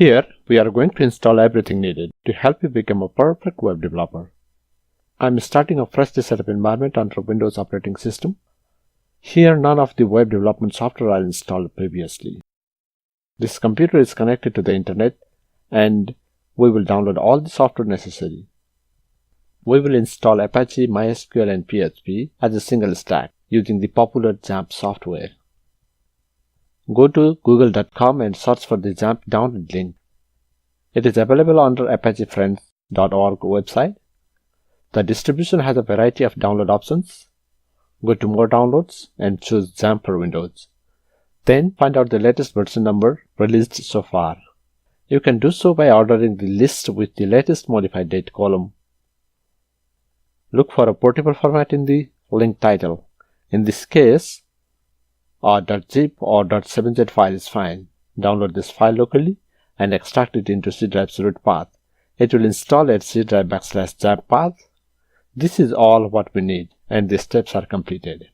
Here, we are going to install everything needed to help you become a perfect web developer. I'm starting a freshly set up environment under Windows operating system. Here, none of the web development software are installed previously. This computer is connected to the internet and we will download all the software necessary. We will install Apache, MySQL and PHP as a single stack using the popular XAMPP software. Go to google.com and search for the XAMPP download link. It is available under apachefriends.org website. The distribution has a variety of download options. Go to More Downloads and choose XAMPP for Windows. Then find out the latest version number released so far. You can do so by ordering the list with the latest modified date column. Look for a portable format in the link title. In this case, a .zip or .7z file is fine. Download this file locally and extract it into C drive's root path. It will install at C drive /XAMPP path. This is all what we need and the steps are completed.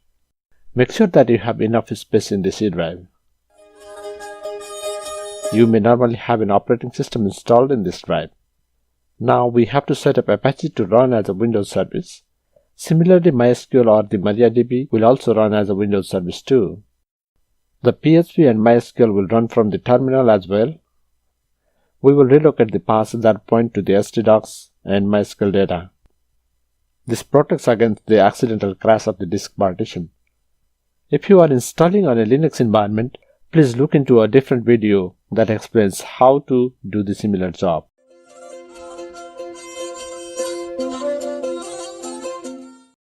Make sure that you have enough space in the C drive. You may normally have an operating system installed in this drive. Now we have to set up Apache to run as a Windows service. Similarly, MySQL or the MariaDB will also run as a Windows service too. The PHP and MySQL will run from the terminal as well. We will relocate the paths that point to the htdocs and MySQL data. This protects against the accidental crash of the disk partition. If you are installing on a Linux environment, please look into a different video that explains how to do the similar job.